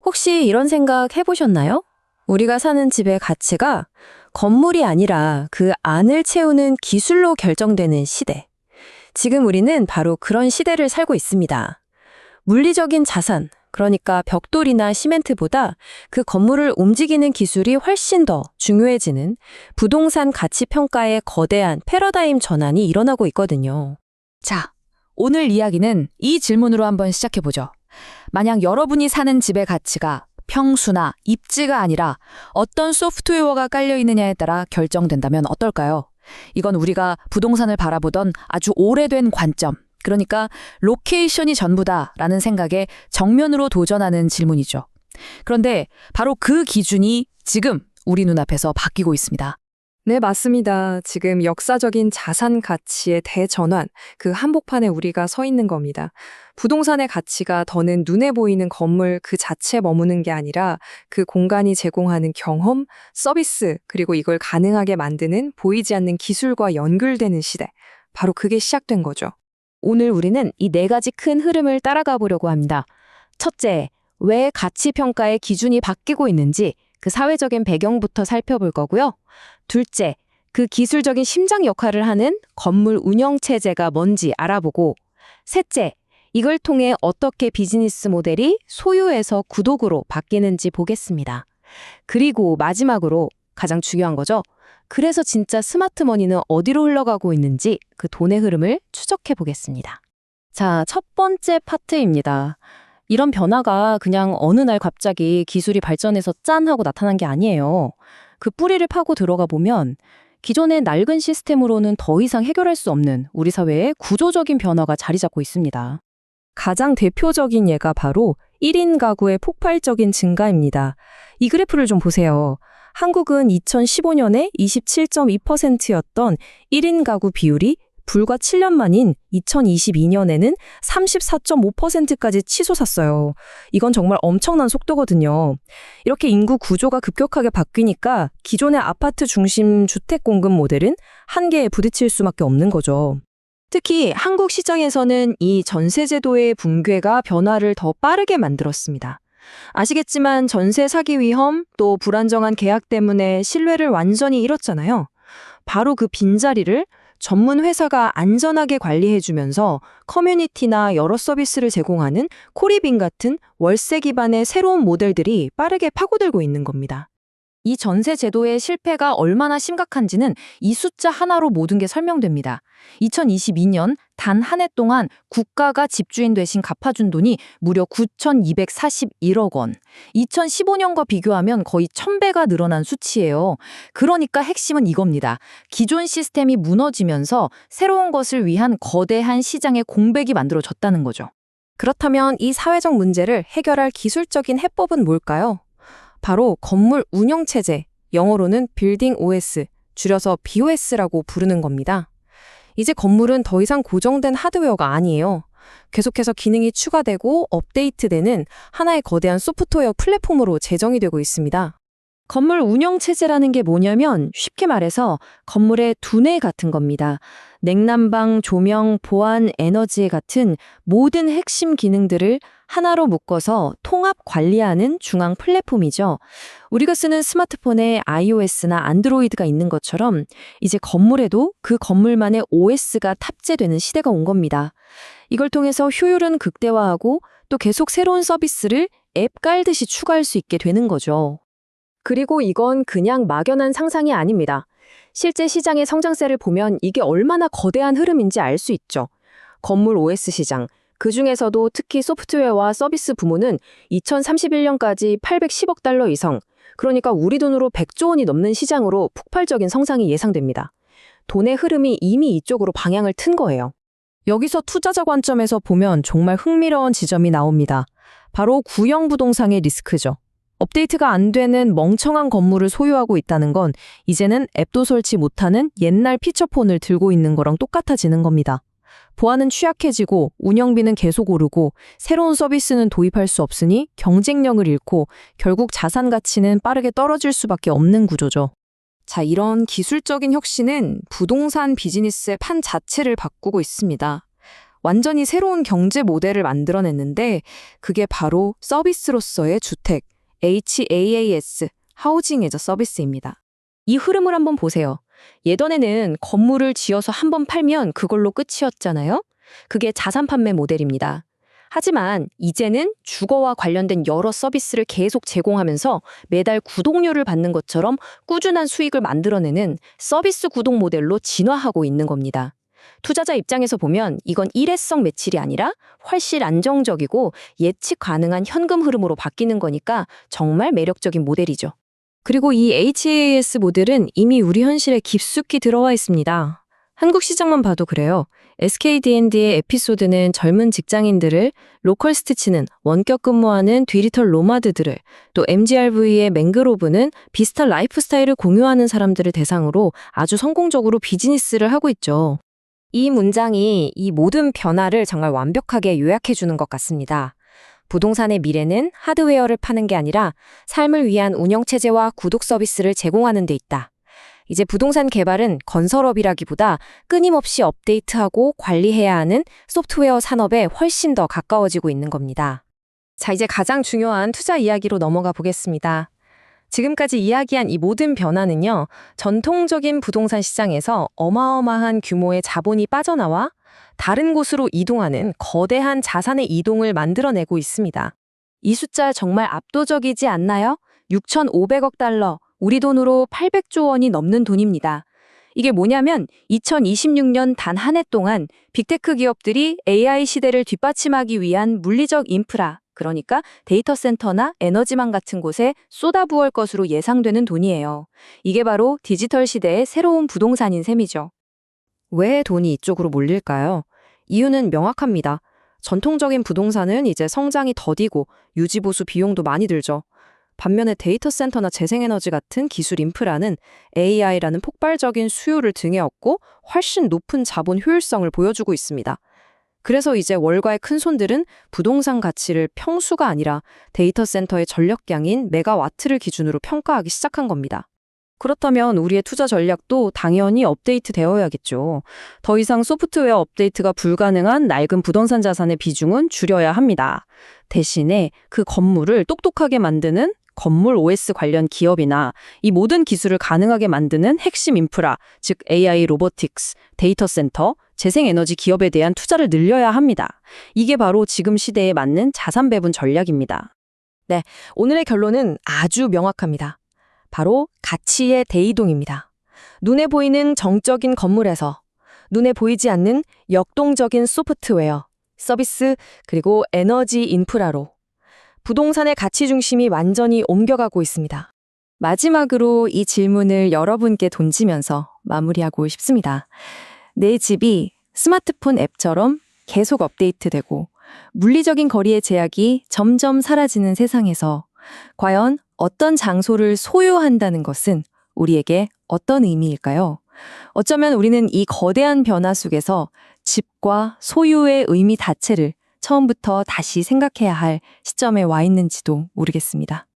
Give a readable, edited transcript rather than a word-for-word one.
혹시 이런 생각 해보셨나요? 우리가 사는 집의 가치가 건물이 아니라 그 안을 채우는 기술로 결정되는 시대. 지금 우리는 바로 그런 시대를 살고 있습니다. 물리적인 자산, 그러니까 벽돌이나 시멘트보다 그 건물을 움직이는 기술이 훨씬 더 중요해지는 부동산 가치 평가의 거대한 패러다임 전환이 일어나고 있거든요. 자, 오늘 이야기는 이 질문으로 한번 시작해보죠. 만약 여러분이 사는 집의 가치가 평수나 입지가 아니라 어떤 소프트웨어가 깔려있느냐에 따라 결정된다면 어떨까요? 이건 우리가 부동산을 바라보던 아주 오래된 관점, 그러니까 로케이션이 전부다라는 생각에 정면으로 도전하는 질문이죠. 그런데 바로 그 기준이 지금 우리 눈앞에서 바뀌고 있습니다. 네, 맞습니다. 지금 역사적인 자산 가치의 대전환, 그 한복판에 우리가 서 있는 겁니다. 부동산의 가치가 더는 눈에 보이는 건물 그 자체에 머무는 게 아니라 그 공간이 제공하는 경험, 서비스, 그리고 이걸 가능하게 만드는 보이지 않는 기술과 연결되는 시대. 바로 그게 시작된 거죠. 오늘 우리는 이 네 가지 큰 흐름을 따라가 보려고 합니다. 첫째, 왜 가치 평가의 기준이 바뀌고 있는지 그 사회적인 배경부터 살펴볼 거고요. 둘째, 그 기술적인 심장 역할을 하는 건물 운영 체제가 뭔지 알아보고, 셋째, 이걸 통해 어떻게 비즈니스 모델이 소유에서 구독으로 바뀌는지 보겠습니다. 그리고 마지막으로 가장 중요한 거죠. 그래서 진짜 스마트 머니는 어디로 흘러가고 있는지 그 돈의 흐름을 추적해 보겠습니다. 자, 첫 번째 파트입니다. 이런 변화가 그냥 어느 날 갑자기 기술이 발전해서 짠 하고 나타난 게 아니에요. 그 뿌리를 파고 들어가 보면 기존의 낡은 시스템으로는 더 이상 해결할 수 없는 우리 사회의 구조적인 변화가 자리 잡고 있습니다. 가장 대표적인 예가 바로 1인 가구의 폭발적인 증가입니다. 이 그래프를 좀 보세요. 한국은 2015년에 27.2%였던 1인 가구 비율이 불과 7년 만인 2022년에는 34.5%까지 치솟았어요. 이건 정말 엄청난 속도거든요. 이렇게 인구 구조가 급격하게 바뀌니까 기존의 아파트 중심 주택 공급 모델은 한계에 부딪힐 수밖에 없는 거죠. 특히 한국 시장에서는 이 전세제도의 붕괴가 변화를 더 빠르게 만들었습니다. 아시겠지만 전세 사기 위험 또 불안정한 계약 때문에 신뢰를 완전히 잃었잖아요. 바로 그 빈자리를 전문 회사가 안전하게 관리해주면서 커뮤니티나 여러 서비스를 제공하는 코리빈 같은 월세 기반의 새로운 모델들이 빠르게 파고들고 있는 겁니다. 이 전세 제도의 실패가 얼마나 심각한지는 이 숫자 하나로 모든 게 설명됩니다. 2022년 단 한 해 동안 국가가 집주인 대신 갚아준 돈이 무려 9,241억 원. 2015년과 비교하면 거의 1,000배가 늘어난 수치예요. 그러니까 핵심은 이겁니다. 기존 시스템이 무너지면서 새로운 것을 위한 거대한 시장의 공백이 만들어졌다는 거죠. 그렇다면 이 사회적 문제를 해결할 기술적인 해법은 뭘까요? 바로 건물 운영 체제, 영어로는 빌딩 OS, 줄여서 BOS라고 부르는 겁니다. 이제 건물은 더 이상 고정된 하드웨어가 아니에요. 계속해서 기능이 추가되고 업데이트되는 하나의 거대한 소프트웨어 플랫폼으로 재정이 되고 있습니다. 건물 운영 체제라는 게 뭐냐면 쉽게 말해서 건물의 두뇌 같은 겁니다. 냉난방, 조명, 보안, 에너지 같은 모든 핵심 기능들을 하나로 묶어서 통합 관리하는 중앙 플랫폼이죠. 우리가 쓰는 스마트폰에 iOS나 안드로이드가 있는 것처럼 이제 건물에도 그 건물만의 OS가 탑재되는 시대가 온 겁니다. 이걸 통해서 효율은 극대화하고 또 계속 새로운 서비스를 앱 깔듯이 추가할 수 있게 되는 거죠. 그리고 이건 그냥 막연한 상상이 아닙니다. 실제 시장의 성장세를 보면 이게 얼마나 거대한 흐름인지 알 수 있죠. 건물 OS 시장, 그중에서도 특히 소프트웨어와 서비스 부문은 2031년까지 810억 달러 이상, 그러니까 우리 돈으로 100조 원이 넘는 시장으로 폭발적인 성장이 예상됩니다. 돈의 흐름이 이미 이쪽으로 방향을 튼 거예요. 여기서 투자자 관점에서 보면 정말 흥미로운 지점이 나옵니다. 바로 구형 부동산의 리스크죠. 업데이트가 안 되는 멍청한 건물을 소유하고 있다는 건 이제는 앱도 설치 못하는 옛날 피처폰을 들고 있는 거랑 똑같아지는 겁니다. 보안은 취약해지고 운영비는 계속 오르고 새로운 서비스는 도입할 수 없으니 경쟁력을 잃고 결국 자산 가치는 빠르게 떨어질 수밖에 없는 구조죠. 자, 이런 기술적인 혁신은 부동산 비즈니스의 판 자체를 바꾸고 있습니다. 완전히 새로운 경제 모델을 만들어냈는데 그게 바로 서비스로서의 주택, HAAS, 하우징 애저 서비스입니다. 이 흐름을 한번 보세요. 예전에는 건물을 지어서 한번 팔면 그걸로 끝이었잖아요. 그게 자산 판매 모델입니다. 하지만 이제는 주거와 관련된 여러 서비스를 계속 제공하면서 매달 구독료를 받는 것처럼 꾸준한 수익을 만들어내는 서비스 구독 모델로 진화하고 있는 겁니다. 투자자 입장에서 보면 이건 일회성 매출이 아니라 훨씬 안정적이고 예측 가능한 현금 흐름으로 바뀌는 거니까 정말 매력적인 모델이죠. 그리고 이 HAAS 모델은 이미 우리 현실에 깊숙이 들어와 있습니다. 한국 시장만 봐도 그래요. SKD&D의 에피소드는 젊은 직장인들을, 로컬스티치는 원격 근무하는 디지털 노마드들을, 또 MGRV의 맹그로브는 비슷한 라이프 스타일을 공유하는 사람들을 대상으로 아주 성공적으로 비즈니스를 하고 있죠. 이 문장이 이 모든 변화를 정말 완벽하게 요약해 주는 것 같습니다. 부동산의 미래는 하드웨어를 파는 게 아니라 삶을 위한 운영체제와 구독 서비스를 제공하는 데 있다. 이제 부동산 개발은 건설업이라기보다 끊임없이 업데이트하고 관리해야 하는 소프트웨어 산업에 훨씬 더 가까워지고 있는 겁니다. 자, 이제 가장 중요한 투자 이야기로 넘어가 보겠습니다. 지금까지 이야기한 이 모든 변화는요, 전통적인 부동산 시장에서 어마어마한 규모의 자본이 빠져나와 다른 곳으로 이동하는 거대한 자산의 이동을 만들어내고 있습니다. 이 숫자 정말 압도적이지 않나요? 6,500억 달러, 우리 돈으로 800조 원이 넘는 돈입니다. 이게 뭐냐면 2026년 단 한 해 동안 빅테크 기업들이 AI 시대를 뒷받침하기 위한 물리적 인프라, 그러니까 데이터 센터나 에너지망 같은 곳에 쏟아부을 것으로 예상되는 돈이에요. 이게 바로 디지털 시대의 새로운 부동산인 셈이죠. 왜 돈이 이쪽으로 몰릴까요? 이유는 명확합니다. 전통적인 부동산은 이제 성장이 더디고 유지보수 비용도 많이 들죠. 반면에 데이터 센터나 재생에너지 같은 기술 인프라는 AI라는 폭발적인 수요를 등에 업고 훨씬 높은 자본 효율성을 보여주고 있습니다. 그래서 이제 월가의 큰손들은 부동산 가치를 평수가 아니라 데이터 센터의 전력량인 메가와트를 기준으로 평가하기 시작한 겁니다. 그렇다면 우리의 투자 전략도 당연히 업데이트 되어야겠죠. 더 이상 소프트웨어 업데이트가 불가능한 낡은 부동산 자산의 비중은 줄여야 합니다. 대신에 그 건물을 똑똑하게 만드는 건물 OS 관련 기업이나 이 모든 기술을 가능하게 만드는 핵심 인프라, 즉 AI 로보틱스, 데이터 센터, 재생에너지 기업에 대한 투자를 늘려야 합니다. 이게 바로 지금 시대에 맞는 자산 배분 전략입니다. 네, 오늘의 결론은 아주 명확합니다. 바로 가치의 대이동입니다. 눈에 보이는 정적인 건물에서 눈에 보이지 않는 역동적인 소프트웨어, 서비스, 그리고 에너지 인프라로 부동산의 가치 중심이 완전히 옮겨가고 있습니다. 마지막으로 이 질문을 여러분께 던지면서 마무리하고 싶습니다. 내 집이 스마트폰 앱처럼 계속 업데이트되고 물리적인 거리의 제약이 점점 사라지는 세상에서 과연 어떤 장소를 소유한다는 것은 우리에게 어떤 의미일까요? 어쩌면 우리는 이 거대한 변화 속에서 집과 소유의 의미 자체를 처음부터 다시 생각해야 할 시점에 와 있는지도 모르겠습니다.